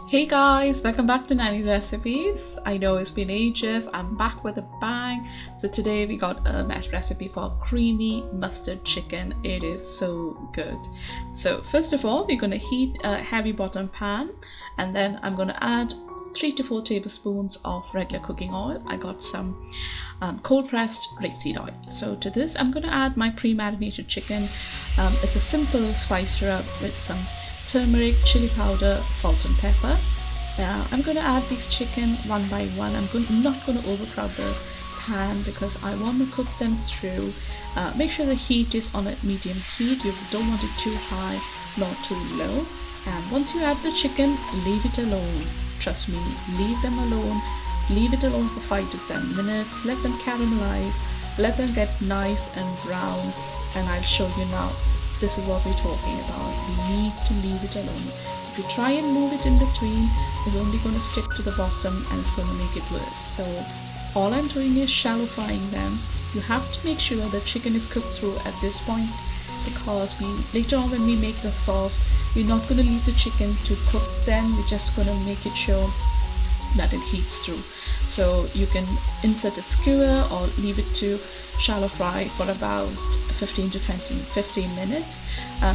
Hey guys, welcome back to Nanny's Recipes. I know it's been ages. I'm back with a bang. So today we got a recipe for creamy mustard chicken. It is so good. So first of all, we're going to heat a heavy bottom pan, and then I'm going to add 3 to 4 tablespoons of regular cooking oil. I got some cold pressed rapeseed oil. So to this I'm going to add my pre-marinated chicken. It's a simple spice rub with some turmeric, chili powder, salt and pepper. I'm going to add these chicken one by one. Not going to overcrowd the pan because I want to cook them through. Make sure the heat is on a medium heat. You don't want it too high nor too low. And once you add the chicken, leave it alone. Trust me, leave them alone. Leave it alone for 5 to 7 minutes. Let them caramelize. Let them get nice and brown. And I'll show you now. This is what we're talking about. We need to leave it alone. If you try and move it in between, it's only going to stick to the bottom and it's going to make it worse. So all I'm doing is shallow frying them. You have to make sure the chicken is cooked through at this point, because later on when we make the sauce, we're not going to leave the chicken to cook then. We're just going to make it sure that it heats through. So you can insert a skewer or leave it to shallow fry for about 15 minutes.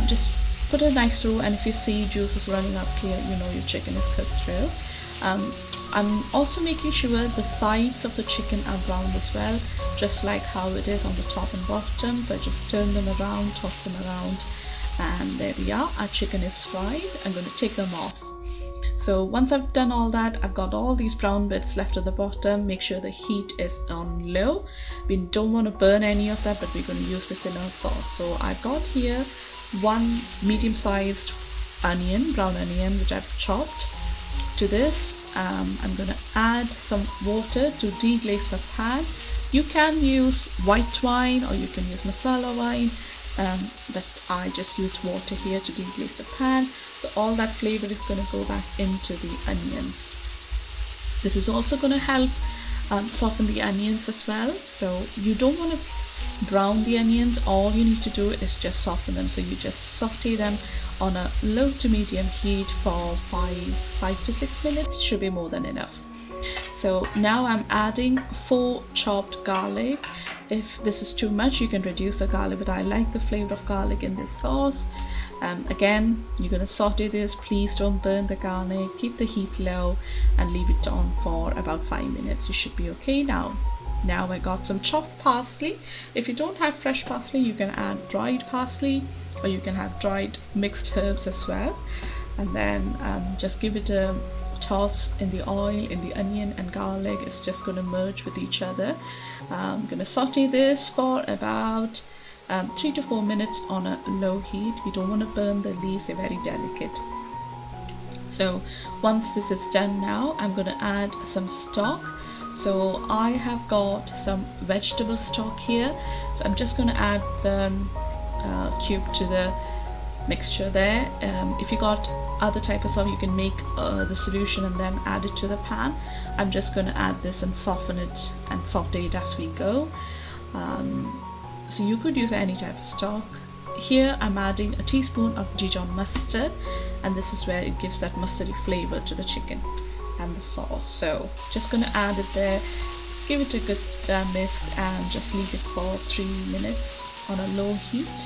Just put a knife through, and if you see juices running out clear, you know your chicken is cooked through. I'm also making sure the sides of the chicken are browned as well, just like how it is on the top and bottom. So I just turn them around, toss them around, and there we are. Our chicken is fried. I'm going to take them off. So once I've done all that, I've got all these brown bits left at the bottom. Make sure the heat is on low. We don't want to burn any of that, but we're going to use this in our sauce. So I've got here one medium-sized onion, brown onion, which I've chopped. To this, I'm going to add some water to deglaze the pan. You can use white wine or you can use masala wine, but I just used water here to deglaze the pan. So all that flavor is going to go back into the onions. This is also going to help soften the onions as well. So you don't want to brown the onions. All you need to do is just soften them. So you just saute them on a low to medium heat for 5 to 6 minutes. Should be more than enough. So now I'm adding 4 chopped garlic. If this is too much, you can reduce the garlic, but I like the flavor of garlic in this sauce. Again, you're going to saute this. Please don't burn the garlic. Keep the heat low and leave it on for about 5 minutes. You should be okay now. Now I got some chopped parsley. If you don't have fresh parsley, you can add dried parsley, or you can have dried mixed herbs as well. And then just give it a toss in the oil, in the onion and garlic. It's just going to merge with each other. I'm going to saute this for about 3 to 4 minutes on a low heat. We don't want to burn the leaves, they're very delicate. So once this is done now, I'm going to add some stock. So I have got some vegetable stock here. So I'm just going to add the cube to the mixture there. If you got other type of sauce, you can make the solution and then add it to the pan. I'm just going to add this and soften it and saute it as we go. So you could use any type of stock. Here I'm adding a teaspoon of Dijon mustard, and this is where it gives that mustardy flavor to the chicken and the sauce. So just going to add it there, give it a good mix, and just leave it for 3 minutes on a low heat.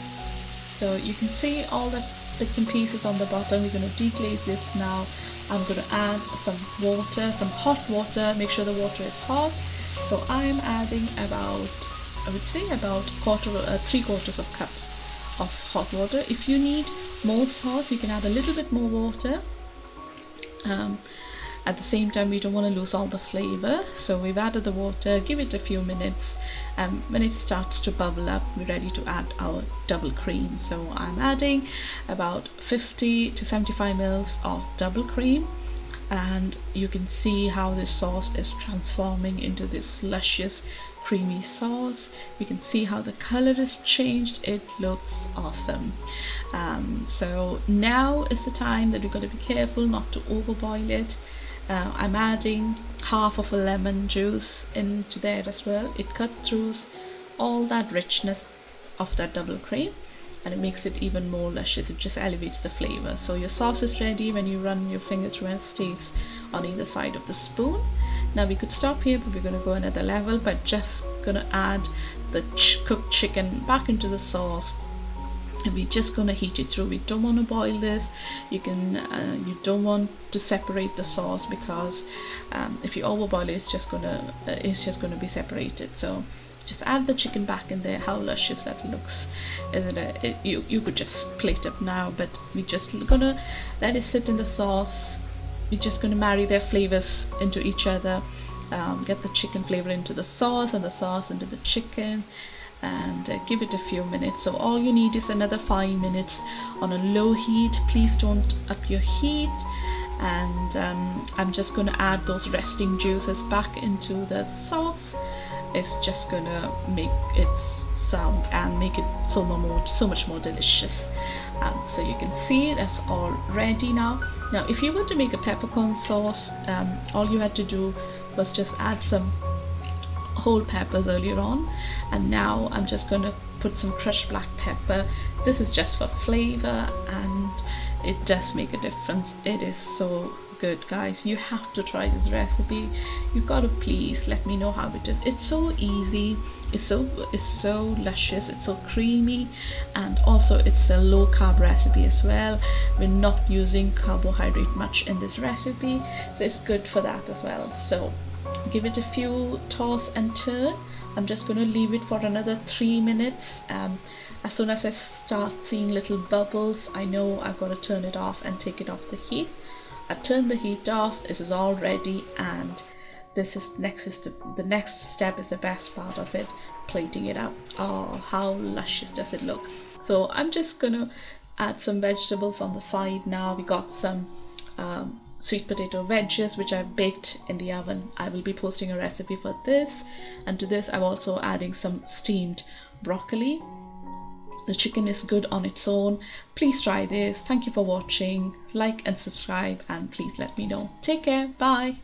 So you can see all the bits and pieces on the bottom. We're going to deglaze this now. I'm going to add some water, some hot water. Make sure the water is hot. So I am adding about, I would say about 3/4 of cup of hot water. If you need more sauce, you can add a little bit more water. At the same time, we don't want to lose all the flavor. So we've added the water, give it a few minutes. When it starts to bubble up, we're ready to add our double cream. So I'm adding about 50 to 75 ml of double cream. And you can see how this sauce is transforming into this luscious creamy sauce. You can see how the color has changed. It looks awesome. So now is the time that we've got to be careful not to overboil it. I'm adding half of a lemon juice into there as well. It cuts through all that richness of that double cream. and it makes it even more luscious. It just elevates the flavor. So your sauce is ready when you run your finger through, and it stays on either side of the spoon. Now we could stop here, but we're going to go another level, but just going to add the cooked chicken back into the sauce. And we're just going to heat it through. We don't want to boil this. You don't want to separate the sauce, because if you overboil it, it's just gonna be separated. So just add the chicken back in there. How luscious that looks, isn't it? You could just plate up now, but we're just gonna let it sit in the sauce. We're just gonna marry their flavors into each other, get the chicken flavor into the sauce and the sauce into the chicken, and give it a few minutes. So all you need is another 5 minutes on a low heat. Please don't up your heat. And I'm just going to add those resting juices back into the sauce. It's just going to make it sound and make it so much more delicious. So you can see that's all ready now. Now if you want to make a peppercorn sauce, all you had to do was just add some whole peppers earlier on, and now I'm just going to put some crushed black pepper. This is just for flavor, and it does make a difference. It is so good, guys. You have to try this recipe. You gotta please let me know how it is. It's so easy, it's so luscious, it's so creamy, and also it's a low carb recipe as well. We're not using carbohydrate much in this recipe, so it's good for that as well. So give it a few toss and turn. I'm just going to leave it for another 3 minutes. As soon as I start seeing little bubbles, I know I've got to turn it off and take it off the heat. I've turned the heat off. This is all ready, and the next step is the best part of it, plating it up. Oh, how luscious does it look. So I'm just going to add some vegetables on the side now. We got some sweet potato wedges which I've baked in the oven. I will be posting a recipe for this, and to this I'm also adding some steamed broccoli. The chicken is good on its own. Please try this. Thank you for watching. Like and subscribe, and please let me know. Take care. Bye.